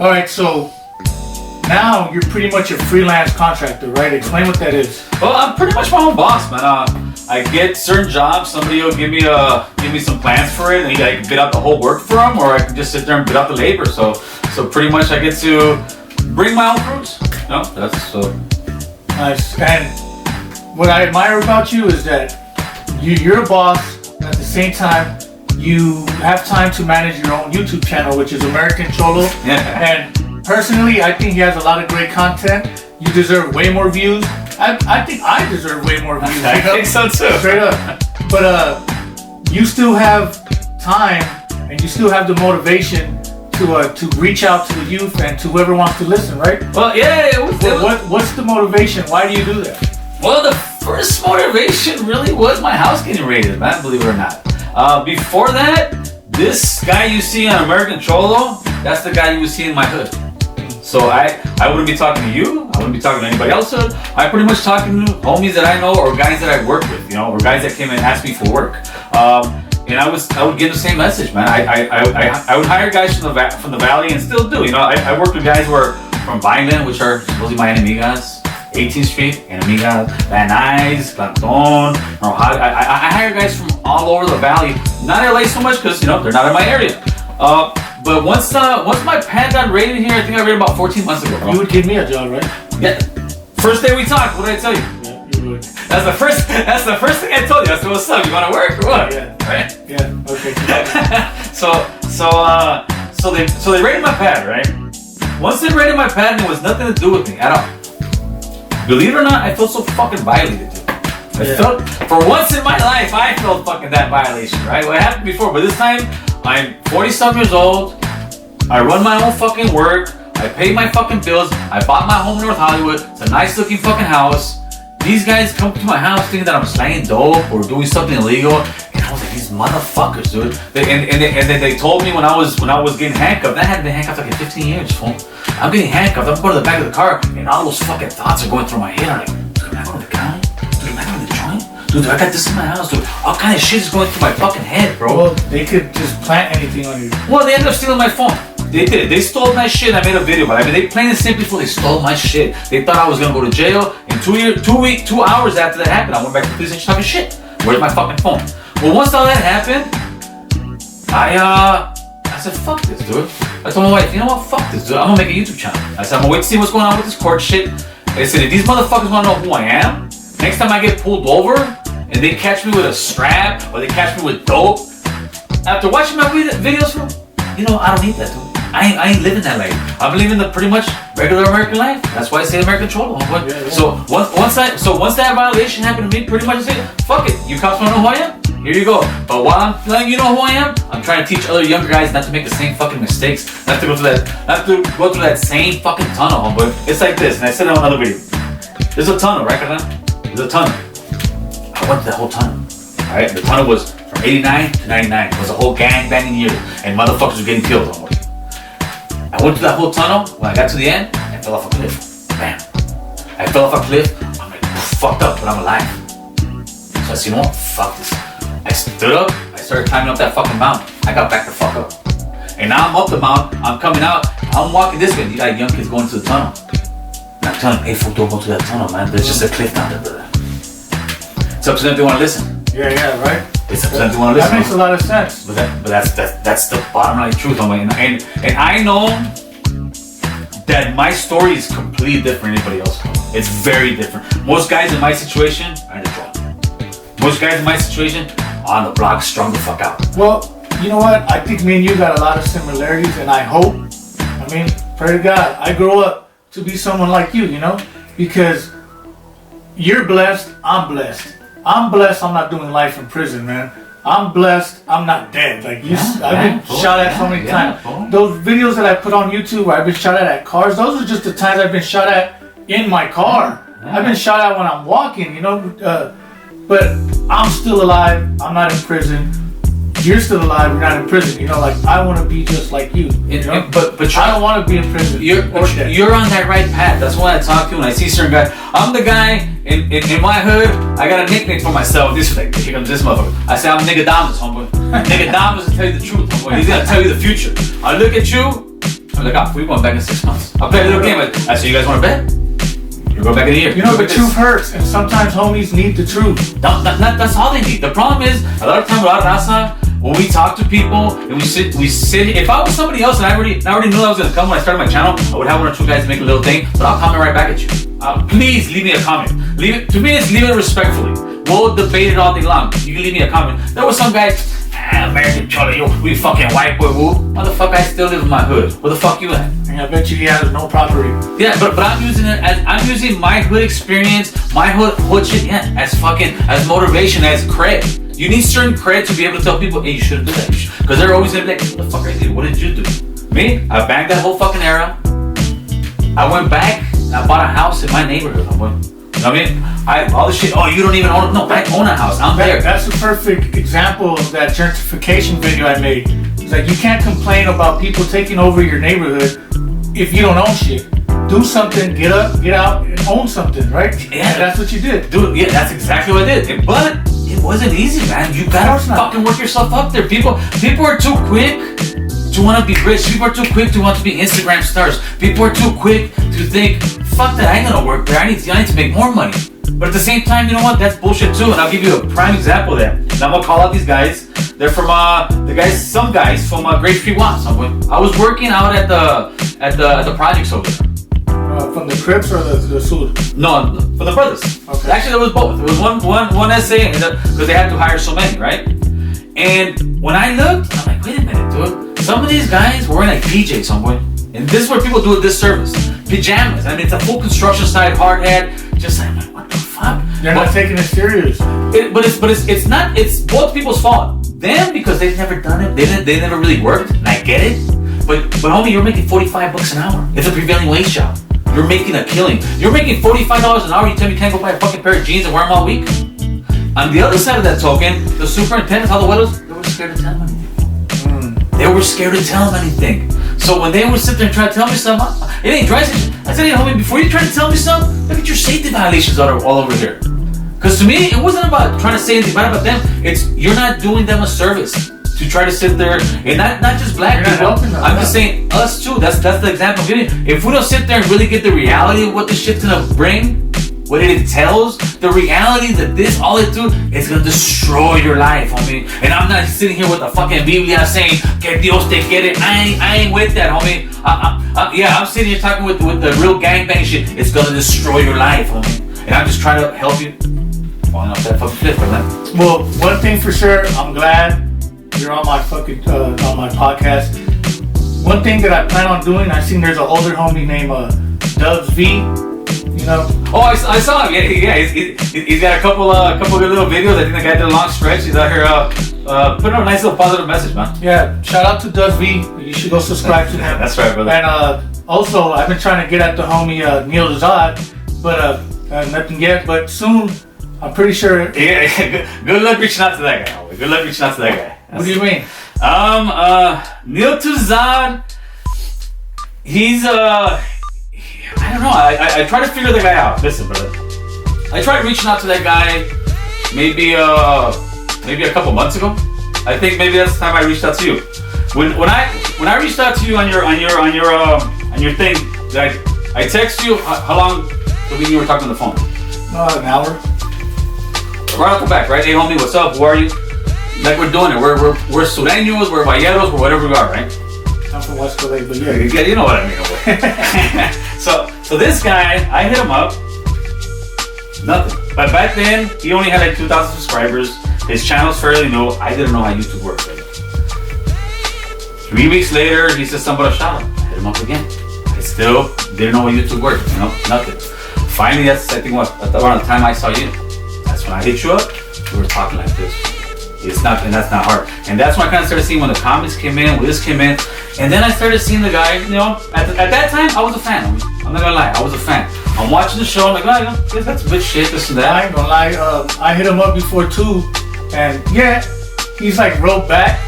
All right, so now you're pretty much a freelance contractor, right? Explain what that is. Well, I'm pretty much my own boss, man. I get certain jobs. Somebody will give me some plans for it, and I can bid out the whole work for them, or I can just sit there and bid out the labor. So pretty much I get to bring my own crews. You know, that's so nice. And what I admire about you is that you're a boss. At the same time, you have time to manage your own YouTube channel, which is American Cholo. Yeah. And personally, I think he has a lot of great content. You deserve way more views. I think I deserve way more views. I think so too. Straight up. But you still have time, and you still have the motivation to reach out to the youth and to whoever wants to listen, right? Well, yeah. What's the motivation? Why do you do that? Well, the first motivation really was my house getting raided, man, believe it or not. Before that, this guy you see on American Cholo, that's the guy you would see in my hood. So I wouldn't be talking to you, I wouldn't be talking to anybody else. I pretty much talking to homies that I know or guys that I work with, you know, or guys that came and asked me for work. And I would get the same message, man. I would hire guys from the valley and still do. You know, I worked with guys who are from Vineland, which are supposedly my enemigas. 18th Street, Enemigas, Van Nuys, Planton. I hire guys from all over the valley. Not LA so much because, you know, they're not in my area. But once my pad got raided here, I think I raided about 14 months ago, bro. You would give me a job, right? Yeah. First day we talked, what did I tell you? Yeah, you would. That's the first thing I told you. I said, what's up? You want to work or what? Yeah. Right? Yeah. Okay. So they raided my pad, right? Once they raided my pad, it was nothing to do with me at all. Believe it or not, I felt so fucking violated, dude. I felt, for once in my life, I felt fucking that violation, right? What happened before, but this time, I'm 40-some years old, I run my own fucking work, I pay my fucking bills, I bought my home in North Hollywood, it's a nice looking fucking house. These guys come to my house thinking that I'm slanging dope or doing something illegal, and I was like, these motherfuckers, dude. And then they told me when I was getting handcuffed, I hadn't been handcuffed like in 15 years, fool. I'm getting handcuffed, I'm going to the back of the car, and all those fucking thoughts are going through my head. I'm like, dude, am I going to the county? Dude, am I going to the joint? Dude, I got this in my house, dude. All kind of shit is going through my fucking head, bro. Well, they could just plant anything on you. Well, they ended up stealing my phone. They did. They stole my shit. I made a video, but I mean, they plain and simply, they stole my shit. They thought I was going to go to jail, and 2 hours after that happened, I went back to the police station talking shit. Where's my fucking phone? Well, once all that happened, I said, fuck this, dude. I told my wife, you know what, fuck this, dude. I'm gonna make a YouTube channel. I said, I'm gonna wait to see what's going on with this court shit. I said, if these motherfuckers wanna know who I am, next time I get pulled over and they catch me with a strap or they catch me with dope, after watching my videos, you know, I don't need that, dude. I ain't living that life. I'm living the pretty much regular American life. That's why I say American Cholo. Yeah. So once that violation happened to me, pretty much I said, fuck it. You cops wanna know who I am? Here you go. But while I'm letting you know who I am, I'm trying to teach other younger guys not to make the same fucking mistakes, not to go through that same fucking tunnel, homeboy. It's like this, and I said it on another video. There's a tunnel, right, Carnal? There's a tunnel. I went to that whole tunnel. Alright? The tunnel was from 89 to 99. It was a whole gang banging year, and motherfuckers were getting killed, homeboy. I went through that whole tunnel. When I got to the end, I fell off a cliff. Bam. I fell off a cliff. I'm like, fucked up, but I'm alive. So I said, you know what? Fuck this. I stood up, I started climbing up that fucking mountain. I got back the fuck up. And now I'm up the mountain, I'm coming out, I'm walking this way. You got young kids going to the tunnel. And I'm telling them, hey fool, don't go to that tunnel, man. There's just a cliff down there, brother. It's up to them if they want to listen. Yeah, right? It's up to them if they want to listen. That makes a lot of sense. But that's the bottom line truth, homie. And I know that my story is completely different than anybody else. It's very different. Most guys in my situation are in the drug. Most guys in my situation on the block, strung the fuck out. Well, you know what? I think me and you got a lot of similarities, and I hope, pray to God, I grow up to be someone like you, you know? Because you're blessed, I'm blessed. I'm blessed I'm not doing life in prison, man. I'm blessed I'm not dead. Like I've been shot at so many times. Those videos that I put on YouTube where I've been shot at cars, those are just the times I've been shot at in my car. I've been shot at when I'm walking, you know? But I'm still alive. I'm not in prison. You're still alive. You're not in prison. You know, like I want to be just like you. You know? But I don't want to be in prison. You're on that right path. That's why I talk to when I see certain guys. I'm the guy in my hood. I got a nickname for myself. This is like, here comes this motherfucker. I say I'm Nigga Damas, homeboy. Nigga Damas will tell you the truth, homeboy. He's gonna tell you the future. I look at you. we going back in 6 months. I'll play a little game. I say, you guys want to bet? You go back in a year. You know, the truth hurts, and sometimes homies need the truth. That's all they need. The problem is, a lot of times, when we talk to people and we sit. If I was somebody else and I already knew I was gonna come when I started my channel, I would have 1 or 2 guys make a little thing, but I'll comment right back at you. Please leave me a comment. Leave it respectfully. We'll debate it all day long. You can leave me a comment. There was some guy, American Cholo, yo, we fucking white boy, woo. Motherfucker, I still live in my hood. Where the fuck you at? And I bet you he has no property. Yeah, but I'm using my hood experience, my hood shit, as motivation, as cred. You need certain cred to be able to tell people, hey, you shouldn't do that. Because they're always gonna be like, what the fuck I did? What did you do? Me? I banged that whole fucking era. I went back, I bought a house in my neighborhood. You know what I mean? All the shit, oh, you don't even own it. No, I own a house. I'm there. That's a perfect example of that gentrification video I made. It's like, you can't complain about people taking over your neighborhood if you don't own shit. Do something, get up, get out, and own something, right? Yeah. And that's what you did. Dude, yeah, that's exactly what I did. But it wasn't easy, man. You gotta fucking work yourself up there. People are too quick to want to be rich. People are too quick to want to be Instagram stars. People are too quick to think, fuck that, I ain't gonna work there. I need to make more money. But at the same time, you know what? That's bullshit too. And I'll give you a prime example of that. And I'm gonna call out these guys. They're from some guys from Great Street Watts. I was working out at the projects over there. From the Crips or the Sud? No, for the brothers. Okay. Actually, there was both. There was one essay because they had to hire so many, right? And when I looked, I'm like, wait a minute, dude. Some of these guys were wearing like PJs, and this is where people do a disservice. Pajamas. I mean, it's a full construction site, hard hat. Just like, I'm like, what the fuck? They're not taking it serious. It's not. It's both people's fault. Them because they've never done it. They never really worked, and I get it. But homie, you're making $45 an hour. It's a prevailing wage job. You're making a killing. You're making $45 an hour. You tell me you can't go buy a fucking pair of jeans and wear them all week? On the other side of that token, the superintendents, all the widows, they were scared to tell them anything. They were scared to tell them anything. So when they would sit there and try to tell me something, it ain't dry season. I said, hey homie, before you try to tell me something, look at your safety violations all over here. Because to me, it wasn't about trying to say anything bad about them. It's you're not doing them a service to try to sit there, and not just black people. I'm just saying us too. That's the example I'm giving. If we don't sit there and really get the reality of what this shit's gonna bring, what it entails, the reality that all it do is gonna destroy your life, homie. And I'm not sitting here with a fucking Biblia saying, que Dios te quiere. I ain't with that, homie. I'm sitting here talking with the real gangbang shit. It's gonna destroy your life, homie. And I'm just trying to help you falling off that fucking cliff, man. Well, one thing for sure, I'm glad you're on my fucking on my podcast. One thing that I plan on doing, I seen there's an older homie named Dubs V. You know? Oh, I saw him. Yeah. He's got a couple good little videos. I think the guy did a long stretch. He's out here putting out a nice little positive message, man. Yeah. Shout out to Dubs V. You should go subscribe to him. That's right, brother. And also, I've been trying to get at the homie Kneel To Zod, but nothing yet. But soon, I'm pretty sure. Yeah. Good luck reaching out to that guy. Homie. Good luck reaching out to that guy. What do you mean? Kneel To Zod. He's I don't know. I try to figure the guy out. Listen, brother. I tried reaching out to that guy maybe a couple months ago. I think maybe that's the time I reached out to you. When I reached out to you on your thing, I text you. How long did you were talking on the phone? An hour. Right off the back, right? Hey, homie, what's up? Who are you? Like we're doing it. We're sureños, we're valleros, we're whatever we are, right? I'm from West LA, but yeah, you know what I mean. So this guy, I hit him up. Nothing. But back then, he only had like 2,000 subscribers. His channel's fairly new. I didn't know how YouTube worked. Right? 3 weeks later, he said something about a shout out. I hit him up again. I still didn't know how YouTube worked. You know, nothing. Finally, that's I think around the time I saw you. That's when I hit you up. We were talking like this. It's not, and that's not hard. And that's when I kind of started seeing when the comments came in, when this came in. And then I started seeing the guy, you know, at that time, I was a fan. I'm not gonna lie, I was a fan. I'm watching the show, I'm like, oh, you know, that's good shit, this and that. I ain't gonna lie, I hit him up before too. And yeah, he's like wrote back,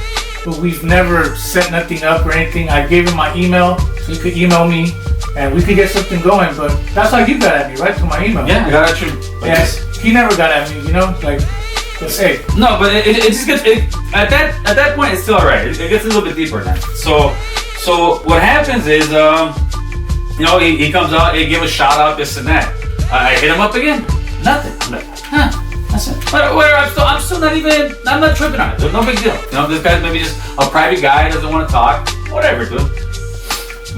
but we've never set nothing up or anything. I gave him my email, so he could email me, and we could get something going. But that's how you got at me, right? Through my email. Yeah, I got at you. Yeah, he never got at me, you know, like. Just hey. No, but it just gets at that point. It's still alright. It gets a little bit deeper now. So So what happens is, you know, he comes out, he give a shout out, this and that. I hit him up again, nothing. I'm like, huh, that's it. But I'm still not even, I'm not tripping on it. There's no big deal. You know, this guy's maybe just a private guy, doesn't want to talk, whatever, dude.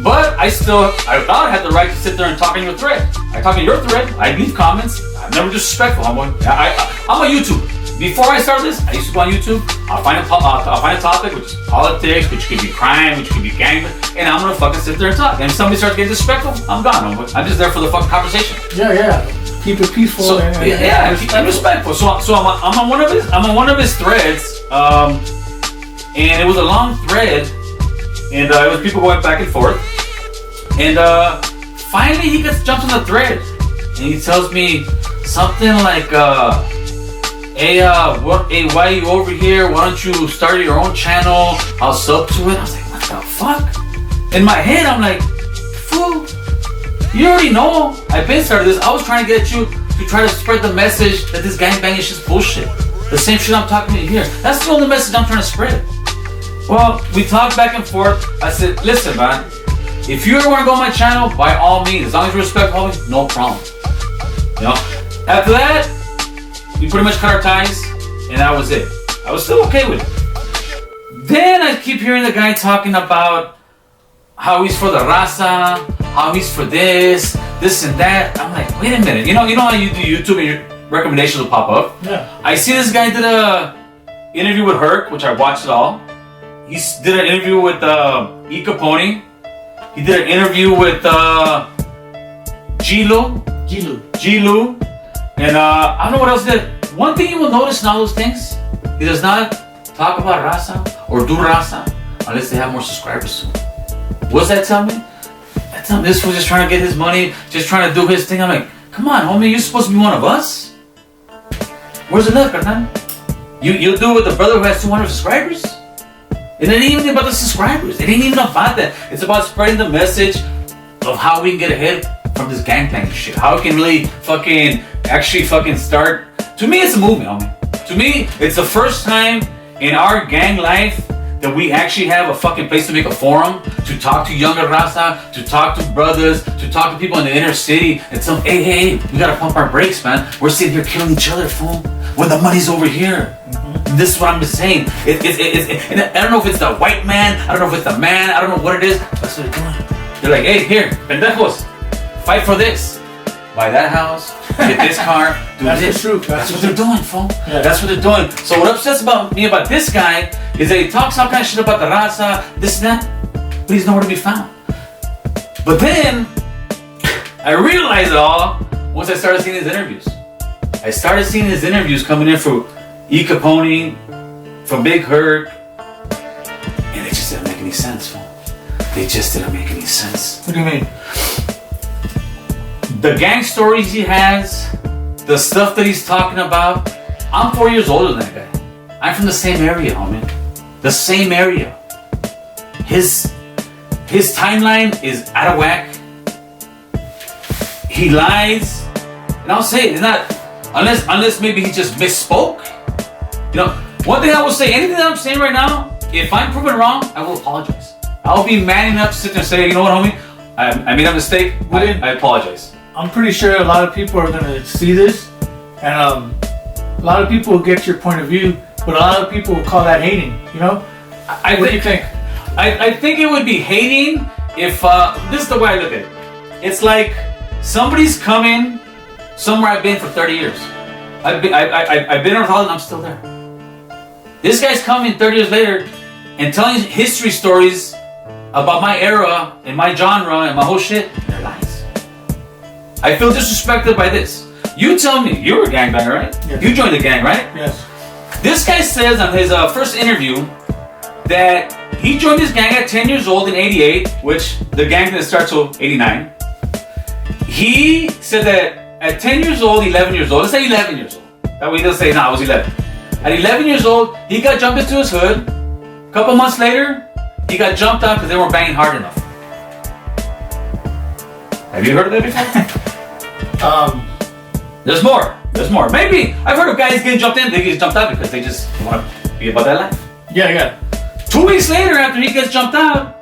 But I thought I had the right to sit there and talk on your thread. I talk on your thread, I leave comments, I'm never disrespectful. I'm on YouTube. Before I started this, I used to go on YouTube. I'll find a topic, which is politics, which could be crime, which could be gang, and I'm gonna fucking sit there and talk. And if somebody starts getting disrespectful, I'm gone. I'm just there for the fucking conversation. Yeah. Keep it peaceful. So, keep respectful. So I'm on one of his threads, and it was a long thread, and it was people going back and forth, and finally he jumps on the thread, and he tells me something like, hey, why are you over here? Why don't you start your own channel? I'll sub to it. I was like, what the fuck? In my head, I'm like, fool, you already know I've been started this. I was trying to get you to try to spread the message that this gangbang is just bullshit. The same shit I'm talking to you here. That's the only message I'm trying to spread. Well, we talked back and forth. I said, listen, man, if you ever want to go on my channel, by all means, as long as you respect homie, no problem. You know, after that, we pretty much cut our ties, and that was it. I was still okay with it. Then I keep hearing the guy talking about how he's for the raza, how he's for this and that. I'm like, wait a minute. You know how you do YouTube and your recommendations will pop up? Yeah. I see this guy did a interview with Herc, which I watched it all. He did an interview with E. Capone. He did an interview with G-Lu. And I don't know what else he did. One thing you will notice in all those things, he does not talk about raza or do raza unless they have more subscribers soon. What's that tell me? That tell me this was just trying to get his money, just trying to do his thing. I'm like, come on, homie, you're supposed to be one of us. Where's the love, carnal? You do it with the brother who has 200 subscribers? And it ain't even about the subscribers. It ain't even about that. It's about spreading the message of how we can get ahead from this gangbang shit. How it can really fucking start. To me, it's a movement, homie. To me, it's the first time in our gang life that we actually have a fucking place to make a forum, to talk to younger raza, to talk to brothers, to talk to people in the inner city, and tell them, hey, we gotta pump our brakes, man. We're sitting here killing each other, fool, when the money's over here. This is what I'm just saying. And I don't know if it's the white man, I don't know if it's the man, I don't know what it is. That's what they're doing. They're like, hey, here, pendejos, fight for this. Buy that house, get this car, do That's this. the truth. That's what they're doing, fool. Yeah. That's what they're doing. So what upsets me about this guy is that he talks all kind of shit about the raza, this and that, but he's nowhere to be found. But then, I realized it all once I started seeing his interviews. I started seeing his interviews coming in for E. Capone, from Big Herc, and they just didn't make any sense, fool. They just didn't make any sense. What do you mean? The gang stories he has, the stuff that he's talking about. I'm 4 years older than that guy. I'm from the same area, homie. The same area. His timeline is out of whack. He lies, and I'll say it's not unless maybe he just misspoke. You know, one thing I will say, anything that I'm saying right now, if I'm proven wrong, I will apologize. I'll be man enough to sit there and say, you know what, homie, I made a mistake. I apologize. I'm pretty sure a lot of people are gonna see this, and a lot of people will get your point of view, but a lot of people will call that hating. You know? What do you think? I think it would be hating if this is the way I look at it. It's like somebody's coming somewhere I've been for 30 years. I've been in Holland and I'm still there. This guy's coming 30 years later and telling history stories about my era and my genre and my whole shit. They're lies. I feel disrespected by this. You tell me, you were a gangbanger, right? Yes. You joined the gang, right? Yes. This guy says on his first interview that he joined his gang at 10 years old in 88, which the gang didn't start till 89. He said that at 10 years old, 11 years old, let's say 11 years old. That way he doesn't say, I was 11. At 11 years old, he got jumped into his hood. A couple months later, he got jumped out because they weren't banging hard enough. Have you heard of that before? There's more. Maybe I've heard of guys getting jumped in, they get jumped out because they just want to be about that life. Yeah. 2 weeks later, after he gets jumped out,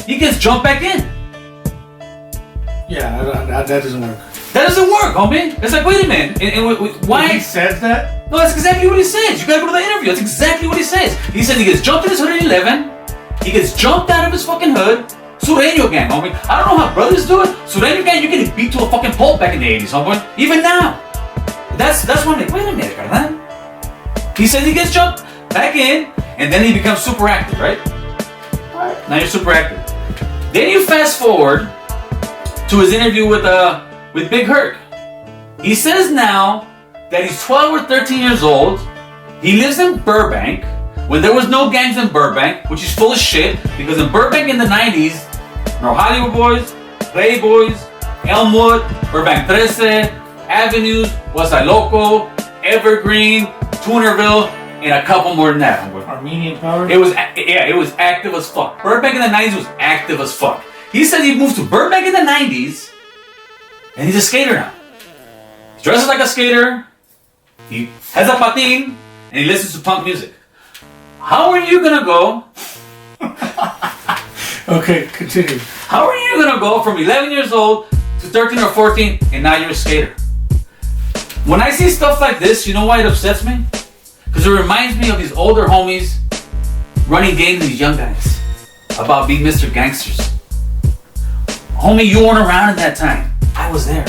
he gets jumped back in. Yeah, that doesn't work. That doesn't work, homie. It's like, wait a minute. Why? He says that? No, that's exactly what he says. You gotta go to the interview. That's exactly what he says. He says he gets jumped in his hood at 11. He gets jumped out of his fucking hood. Sureño gang, homie. I don't know how brothers do it. Sureño gang, you're getting beat to a fucking pulp back in the 80s, homie. Even now. That's when I'm like, wait a minute, carnal. He says he gets jumped back in, and then he becomes super active, right? Now you're super active. Then you fast forward to his interview with Big Herc. He says now that he's 12 or 13 years old. He lives in Burbank when there was no gangs in Burbank, which is full of shit, because in Burbank in the 90s, there were Hollywood Boys, Playboys, Elmwood, Burbank 13, Avenues, Westside Loco, Evergreen, Tunerville, and a couple more than that. Armenian Power? It was active as fuck. Burbank in the 90s was active as fuck. He said he moved to Burbank in the 90s, and he's a skater now. He dresses like a skater, he has a patin, and he listens to punk music. How are you gonna go? Okay, continue. How are you gonna go from 11 years old to 13 or 14, and now you're a skater? When I see stuff like this, you know why it upsets me? Because it reminds me of these older homies running games with these young guys about being Mr. Gangsters. Homie, you weren't around at that time. I was there.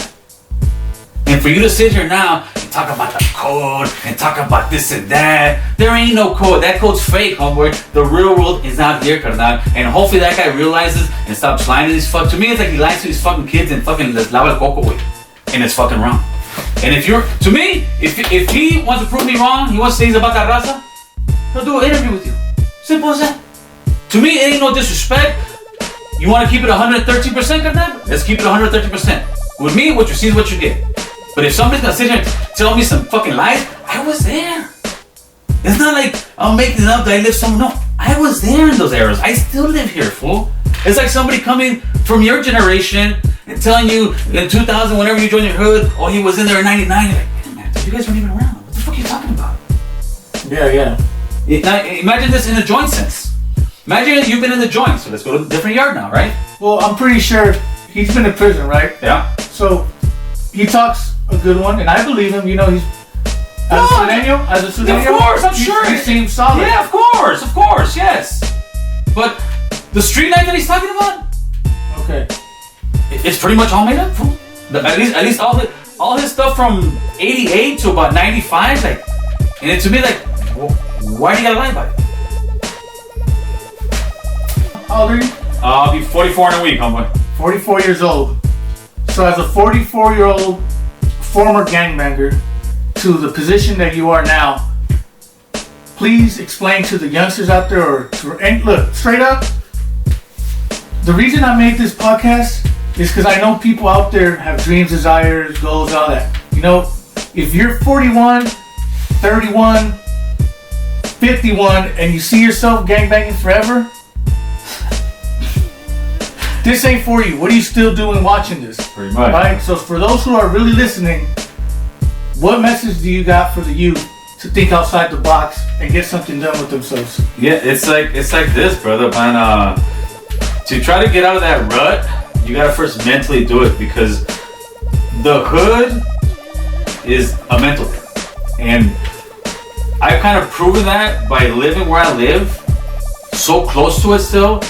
And for you to sit here now and talk about the code and talk about this and that, there ain't no code. That code's fake, homeboy. The real world is out here, carnal. And hopefully that guy realizes and stops lying to these fuck. To me, it's like he lies to these fucking kids and fucking les lava el coco with. And it's fucking wrong. And if he wants to prove me wrong, he wants to say he's about that raza, he'll do an interview with you. Simple as that. To me, it ain't no disrespect. You want to keep it 113%, carnal? Let's keep it 113%. With me, what you see is what you get. But if somebody's gonna sit here and tell me some fucking lies, I was there. It's not like I'm making it up that I live somewhere. No, I was there in those eras. I still live here, fool. It's like somebody coming from your generation and telling you in 2000, whenever you joined your hood, oh, he was in there in 99. You're like, man, you guys weren't even around. What the fuck are you talking about? Yeah. Now, imagine this in a joint sense. Imagine you've been in the joint, so let's go to a different yard now, right? Well, I'm pretty sure he's been in prison, right? Yeah. So he talks a good one, and I believe him. You know, he's as a Sureño. Of course, I'm sure. He seems solid. Yeah, of course, yes. But the street life that he's talking about, okay, it's pretty much all made up, fool. At least all his stuff from 88 to about 95, like, and it to me like, why do you gotta lie about it? How old are you? I'll be 44 in a week, homeboy. 44 years old. So as a 44-year-old former gangbanger to the position that you are now, please explain to the youngsters out there, and look, straight up, the reason I made this podcast is because I know people out there have dreams, desires, goals, all that. You know, if you're 41, 31, 51, and you see yourself gangbanging forever, this ain't for you. What are you still doing watching this? Pretty much. Right? So for those who are really listening, what message do you got for the youth to think outside the box and get something done with themselves? Yeah, it's like this, brother, man. To try to get out of that rut, you gotta first mentally do it, because the hood is a mental thing. And I've kind of proven that by living where I live, so close to it still.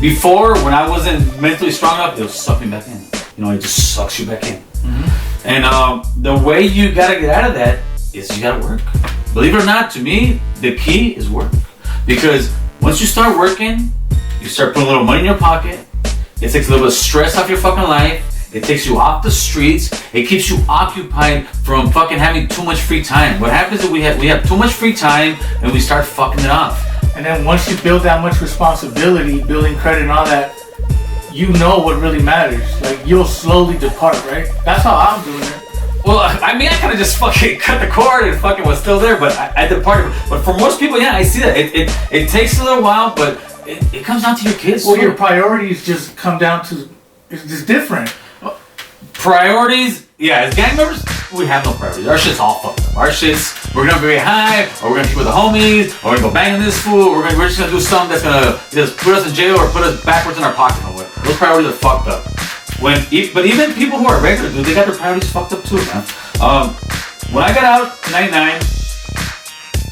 Before, when I wasn't mentally strong enough, it would suck me back in. You know, it just sucks you back in. Mm-hmm. And the way you gotta get out of that is you gotta work. Believe it or not, to me, the key is work. Because once you start working, you start putting a little money in your pocket. It takes a little bit of stress off your fucking life. It takes you off the streets. It keeps you occupied from fucking having too much free time. What happens is we have too much free time and we start fucking it off. And then once you build that much responsibility, building credit and all that, you know what really matters. Like, you'll slowly depart, right? That's how I'm doing it. Well, I mean, I kind of just fucking cut the cord and fucking was still there, but I departed. But for most people, yeah, I see that. It takes a little while, but it comes down to your kids. Well, your priorities just come down to, it's just different. Priorities, yeah, as gang members, we have no priorities. Our shit's all fucked up. Our shit's we're gonna be high, or we're gonna keep with the homies, or we're gonna go bang in this fool, or we're just gonna do something that's gonna just put us in jail or put us backwards in our pocket. Or whatever. Those priorities are fucked up. But even people who are regular, dude, they got their priorities fucked up too, man. When I got out in '99,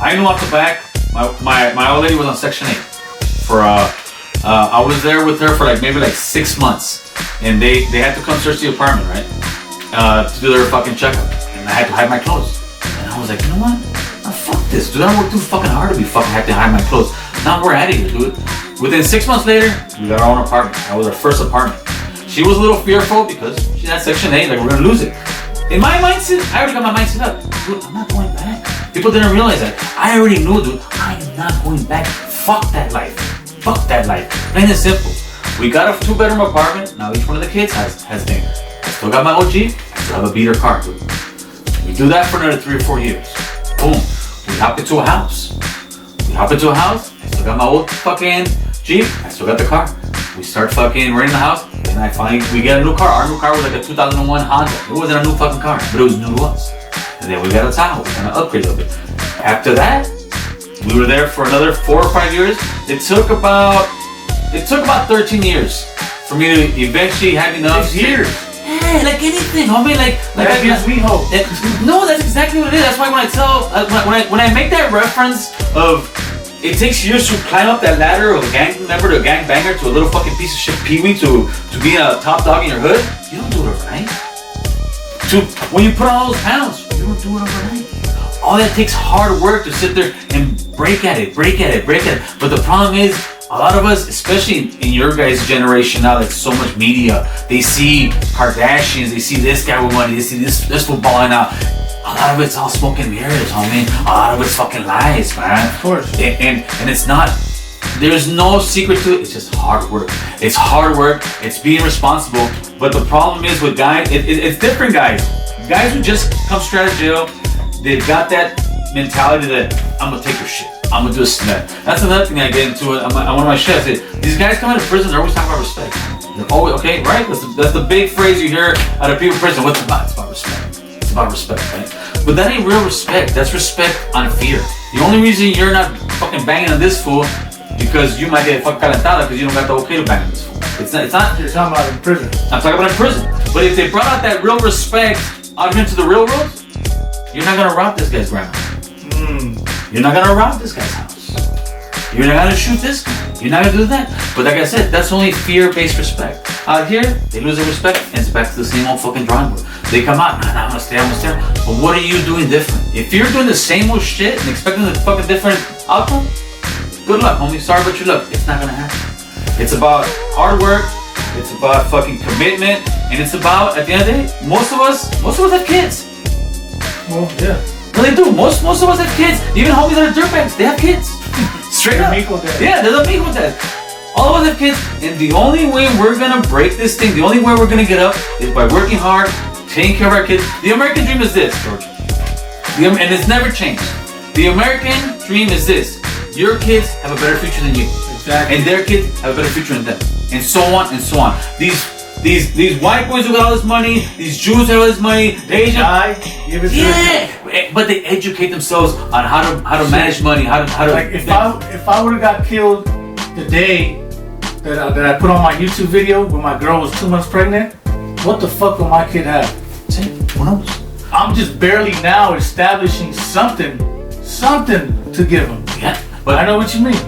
I knew off the back, my old lady was on Section 8 for I was there with her for maybe 6 months, and they had to come search the apartment, right, to do their fucking checkup, and I had to hide my clothes, and I was like, you know what? Oh, fuck this, dude. I worked too fucking hard to be fucking have to hide my clothes. Now we're out of here, dude. Within 6 months later, we got our own apartment. That was our first apartment. She was a little fearful because she's at Section 8, we're gonna lose it. In my mindset, I already got my mindset up. Dude, I'm not going back. People didn't realize that. I already knew, dude, I am not going back. Fuck that life. Fuck that life. Plain and simple. We got a 2-bedroom apartment. Now each one of the kids has things. I still got my OG. I still have a beater car, dude. We do that for another 3 or 4 years. Boom. We hop into a house. I still got my old fucking Jeep. I still got the car. We start fucking, we're in the house, and we get a new car. Our new car was like a 2001 Honda. It wasn't a new fucking car, but it was new to us. And then we got a Tahoe. We kind of upgrade a little bit. After that, we were there for another 4 or 5 years. It took about 13 years for me to eventually have enough. 6 years. Yeah, like anything, homie. That gives me hope. No, that's exactly what it is. That's why when I tell, when I make that reference of, it takes years to climb up that ladder of a gang member to a gang banger to a little fucking piece of shit peewee to being a top dog in your hood. You don't do it overnight. When you put on all those pounds, you don't do it overnight. All that takes hard work to sit there and break at it. But the problem is, a lot of us, especially in your guys' generation now, like so much media, they see Kardashians, they see this guy with money, they see this one balling out. A lot of it's all smoke and mirrors, homie. A lot of it's fucking lies, man. Of course. And it's not, there's no secret to it. It's just hard work. It's hard work. It's being responsible. But the problem is with guys, it's different guys. Guys who just come straight out of jail, they've got that mentality that I'm gonna take your shit. I'm gonna do this and that. That's another thing I get into on one of my shit. I say, these guys come out of prison, they're always talking about respect. They're always, okay, right? That's the big phrase you hear out of people in prison. What's it about? It's about respect. It's about respect, right? But that ain't real respect. That's respect on fear. The only reason you're not fucking banging on this fool because you might get fucking calentada because you don't got the okay to bang on this fool. It's not. You're talking about in prison. I'm talking about in prison. But if they brought out that real respect out into the real world, you're not gonna rob this guy's grandma. You're not gonna rob this guy's house. You're not gonna shoot this guy. You're not gonna do that. But like I said, that's only fear-based respect. Out here, they lose their respect and it's back to the same old fucking drawing board. They come out, nah, I'm gonna stay. But what are you doing different? If you're doing the same old shit and expecting a fucking different outcome, good luck, homie. Sorry about your luck. It's not gonna happen. It's about hard work. It's about fucking commitment. And it's about, at the end of the day, most of us have kids. Well, yeah. No, they do. Most of us have kids. Even homies that are dirtbags, they have kids. Straight up. Yeah, they're the amigo dads. All of us have kids, and the only way we're gonna break this thing, the only way we're gonna get up is by working hard, taking care of our kids. The American dream is this, George. And it's never changed. The American dream is this. Your kids have a better future than you. Exactly. And their kids have a better future than them. And so on and so on. These white boys who got all this money, these Jews have all this money, the Asian but they educate themselves on how to manage money, how to like if I would have got killed the day that I put on my YouTube video when my girl was 2 months pregnant, what the fuck will my kid have? Who knows? I'm just barely now establishing something to give him. Yeah, but I know what you mean.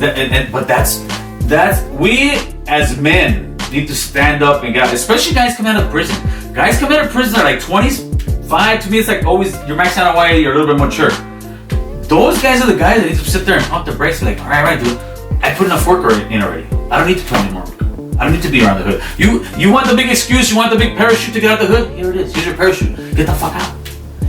But that's we as men need to stand up and guys, especially guys coming out of prison. Guys coming out of prison are like 25. To me, it's like always you're maxing out why you're a little bit mature. Those guys are the guys that need to sit there and pump their brakes and like, all right, dude, I put enough work in already. I don't need to put any more work. I don't need to be around the hood. You want the big excuse? You want the big parachute to get out the hood? Here it is. Here's your parachute. Get the fuck out.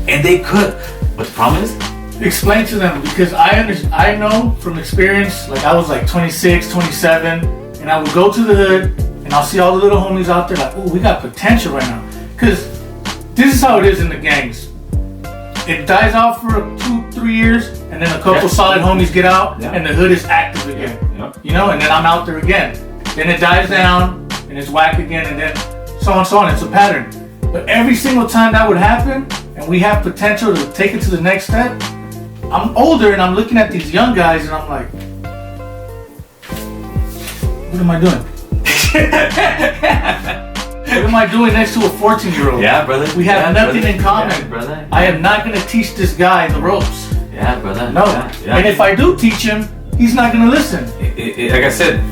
And they could, but the problem is, explain to them because I know from experience. Like I was like 26, 27, and I would go to the hood. And I'll see all the little homies out there like, oh, we got potential right now. Because this is how it is in the gangs. It dies out for 2-3 years, and then a couple solid homies get out, and the hood is active again. You know, and then I'm out there again. Then it dies down, and it's whack again, and then so on. It's a pattern. But every single time that would happen, and we have potential to take it to the next step, I'm older and I'm looking at these young guys and I'm like, what am I doing? What am I doing next to a 14-year-old? Yeah, brother. We have nothing brother. in common. Yeah, brother. I am not going to teach this guy the ropes. Yeah, brother. No. Yeah. And if I do teach him, he's not going to listen. Like I said,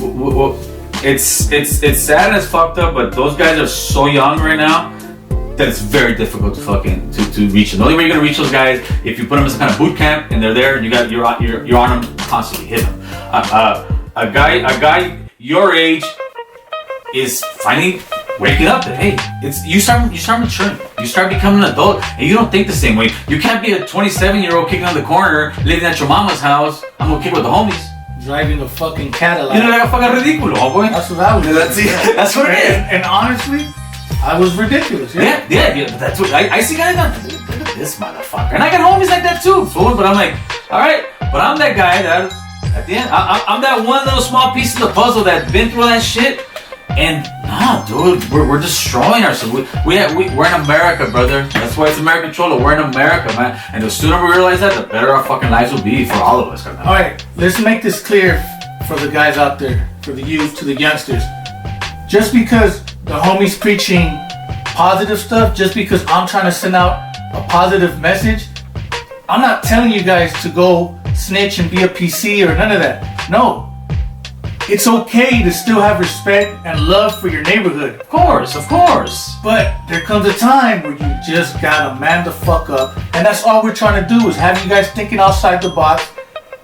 it's sad and it's fucked up, but those guys are so young right now that it's very difficult to fucking to reach them. The only way you're gonna reach those guys if you put them in some kind of boot camp and they're there and you're on them constantly, hit them. A guy your age is finally waking up that hey, you start maturing, you start becoming an adult, and you don't think the same way. You can't be a 27-year-old kicking on the corner, living at your mama's house. I'm gonna kick with the homies. Driving a fucking Cadillac. You know, like a fucking ridiculous, boy. That's what I was. That's what it is. And honestly, I was ridiculous. Yeah. But that's what I see guys like, look at this motherfucker. And I got homies like that too, fool. But I'm like, all right. But I'm that guy that at the end, I'm that one little small piece of the puzzle that's been through that shit. And nah, dude, we're destroying ourselves. We're in America, brother. That's why it's American Cholo. We're in America, man. And the sooner we realize that, the better our fucking lives will be for all of us. All right, let's make this clear for the guys out there, for the youth, to the youngsters. Just because the homie's preaching positive stuff, just because I'm trying to send out a positive message, I'm not telling you guys to go snitch and be a PC or none of that. No. It's okay to still have respect and love for your neighborhood. Of course. But there comes a time where you just gotta man the fuck up. And that's all we're trying to do is have you guys thinking outside the box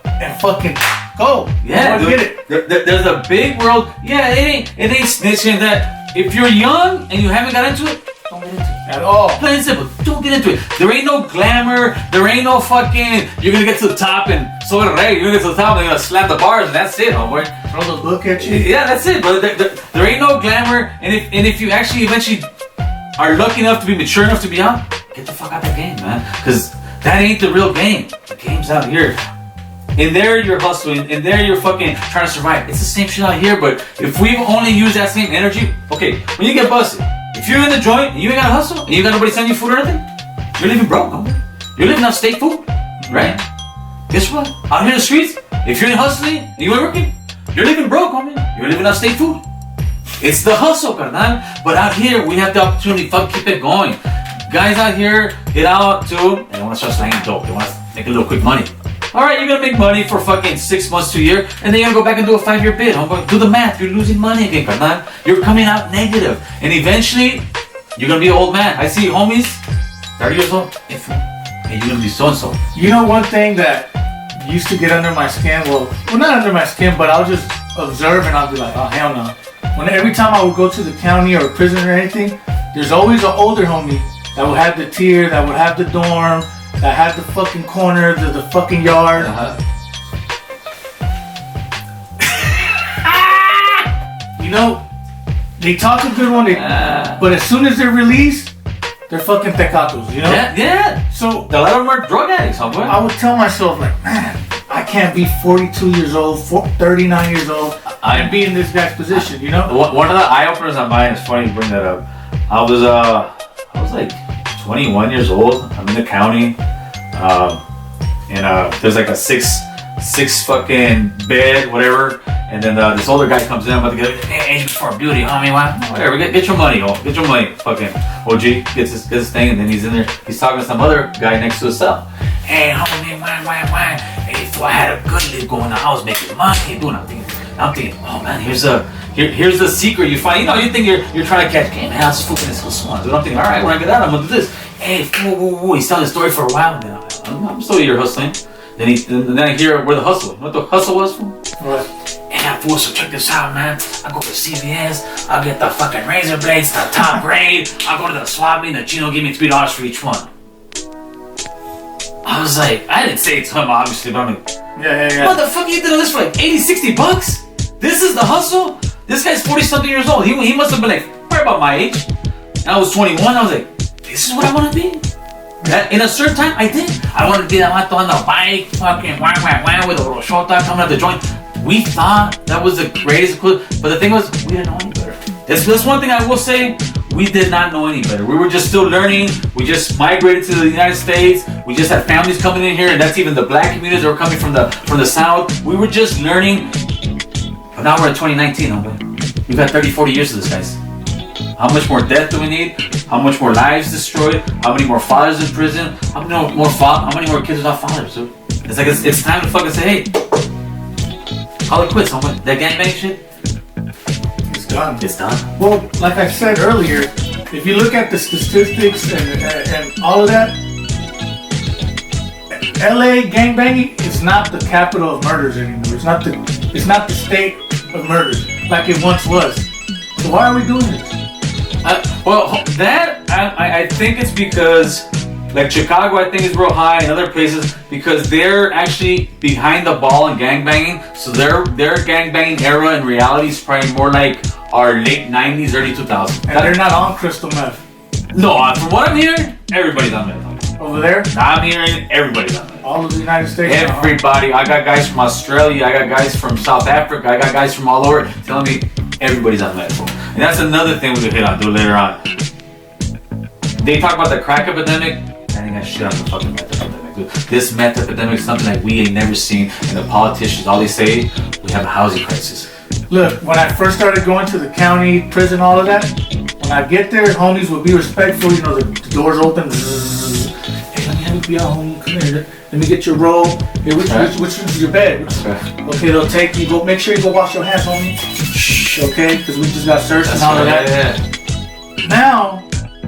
and fucking go. Yeah, dude, get it. There's a big world. Yeah, it ain't snitching that. If you're young and you haven't got into it, don't get into it. At all. Plain and simple, don't get into it. There ain't no glamour, there ain't no fucking, you're gonna get to the top and so you're gonna get to the top and you're gonna slap the bars and that's it, homeboy. Throw the book at you. Yeah, that's it, brother. There ain't no glamour, and if you actually eventually are lucky enough to be mature enough to be out, get the fuck out of the game, man. Because that ain't the real game. The game's out here. In there you're hustling, in there you're fucking trying to survive. It's the same shit out here, but if we only use that same energy, okay, when you get busted, if you're in the joint and you ain't gotta hustle, and you got nobody sending you food or anything, you're living broke, homie. You're living off state food, right? Guess what? Out here in the streets, if you're hustling and you ain't working, you're living broke, homie. You're living off state food. It's the hustle, carnal. But out here, we have the opportunity to fucking keep it going. Guys out here get out too, and they want to start slanging dope. They want to make a little quick money. All right, you're gonna make money for fucking 6 months to a year, and then you're gonna go back and do a 5-year bid. Homeboy, do the math. You're losing money again, carnal. You're coming out negative, and eventually, you're gonna be an old man. I see homies, 30 years old, and you're gonna be so and so. You know one thing that used to get under my skin? Well, not under my skin, but I'll just observe and I'll be like, oh hell no. Every time I would go to the county or prison or anything, there's always an older homie that would have the tier, that would have the dorm, that had the fucking corner, the fucking yard. You know, they talk a good one, but as soon as they're released, they're fucking tecatos, you know? Yeah. So, a lot of them are drug addicts, homeboy. I would tell myself, like, man, I can't be 42 years old, 39 years old, and be in this guy's position, you know? One of the eye-openers on mine, it's funny you bring that up. I was like 21 years old. I'm in the county, and there's like a six fucking bed, whatever. And then this older guy comes in, I'm about to get, hey, age before beauty, homie, whatever, get your money, get your money, fucking OG, gets his thing, and then he's in there, he's talking to some other guy next to his cell. Hey, homie, why, hey, so I had a good live going on, I was making money, doing, I'm thinking, oh man, here's the secret you find, you think you're trying to catch game, man, I was fucking this little swan, dude, I'm thinking, alright, when I get out, I'm gonna do this. Hey, he's telling the story for a while, man, I'm still here hustling. Then I hear where the hustle, you know what the hustle was from? What? Yeah, fool, so check this out, man. I go to CVS, I'll get the fucking razor blades, the top grade. I'll go to the swap meet, the Chino gave me $3 for each one. I was like, I didn't say it to him, obviously, but I'm like, yeah. Motherfucker, you did all this for like $80-$60? This is the hustle? This guy's 40-something years old. He must have been like, probably about my age. And I was 21, I was like, this is what I want to be? In a certain time, I did. I wanted to be that vato on the bike, fucking wah with a little shota coming out the joint. We thought that was the greatest, but the thing was, we didn't know any better. That's one thing I will say. we did not know any better. We were just still learning. We just migrated to the United States. We just had families coming in here, and that's even the black communities that were coming from the South. We were just learning. But now we're in 2019, homie. We've had 30, 40 years of this, guys. How much more death do we need? How much more lives destroyed? How many more fathers in prison? How many more kids without fathers? So it's like it's time to fucking say, hey, call it quits, homie. That gangbang shit, It's done. it's done. Well, like I said earlier, if you look at the statistics and all of that, LA gangbanging is not the capital of murders anymore. It's not the state of murders like it once was. So why are we doing this? I think it's because, like Chicago, I think is real high, and other places because they're actually behind the ball in gangbanging. So their gangbanging era in reality is probably more like our late 90s, early 2000s. And they're not on crystal meth. No, from what I'm hearing, everybody's on meth. Over there? I'm hearing everybody's on meth. All of the United States. Everybody. I got guys from Australia. I got guys from South Africa. I got guys from all over telling me everybody's on meth. And that's another thing we could hit on, do later on. They talk about the crack epidemic. I ain't got shit on the fucking meth epidemic, dude. This meth epidemic is something like we ain't never seen. And the politicians, all they say, we have a housing crisis. Look, when I first started going to the county prison, all of that, when I get there, homies would be respectful. You know, the doors open. Zzz. Hey, let me help you out, homie. Come here. Let me get your roll. Hey, which is your bed? Okay, they'll take you. Go. Make sure you go wash your hands, homie. Shh. Okay, because we just got searched and all of that. Yeah. Now,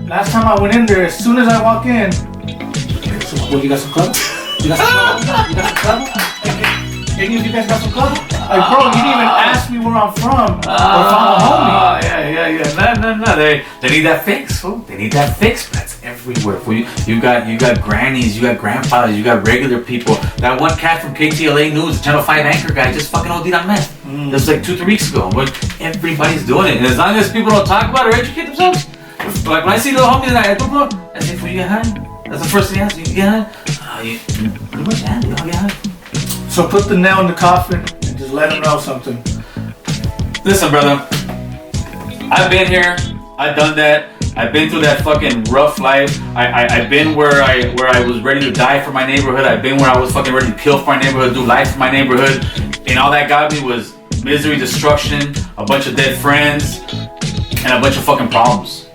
last time I went in there, as soon as I walk in, well, you got some club? You got some club? You got some club? Any of you guys got some club? Like, bro, you didn't even ask me where I'm from or if I'm a homie. Yeah. No. They need that fix, fool. They need that fix. That's everywhere. Fool. You got grannies, you got grandfathers, you got regular people. That one cat from KTLA News, the Channel 5 anchor guy, just fucking OD'd on meth. That was like 2-3 weeks ago. But everybody's doing it. And as long as people don't talk about it or educate themselves, like when I see little homies and I say, fool, you get high? That's the first thing I ask. You get high? You pretty much yeah, you all get high. So put the nail in the coffin and just let them know something. Listen, brother. I've been here. I've done that. I've been through that fucking rough life. I've been where I was ready to die for my neighborhood. I've been where I was fucking ready to kill for my neighborhood, do life for my neighborhood. And all that got me was misery, destruction, a bunch of dead friends, and a bunch of fucking problems.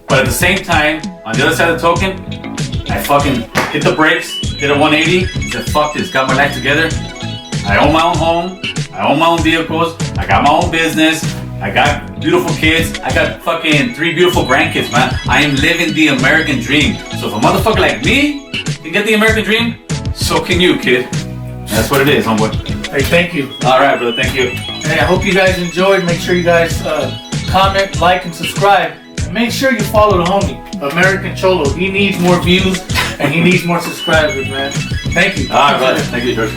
But at the same time, on the other side of the token, I fucking hit the brakes, did a 180, said fuck this, got my life together. I own my own home, I own my own vehicles, I got my own business, I got beautiful kids, I got fucking 3 beautiful grandkids, man. I am living the American dream. So if a motherfucker like me can get the American dream, so can you, kid. That's what it is, homeboy. Hey, thank you. Alright, brother, thank you. Hey, I hope you guys enjoyed. Make sure you guys comment, like, and subscribe. And make sure you follow the homie, American Cholo. He needs more views and he needs more subscribers, man. Thank you. Alright, brother. Thank you, George.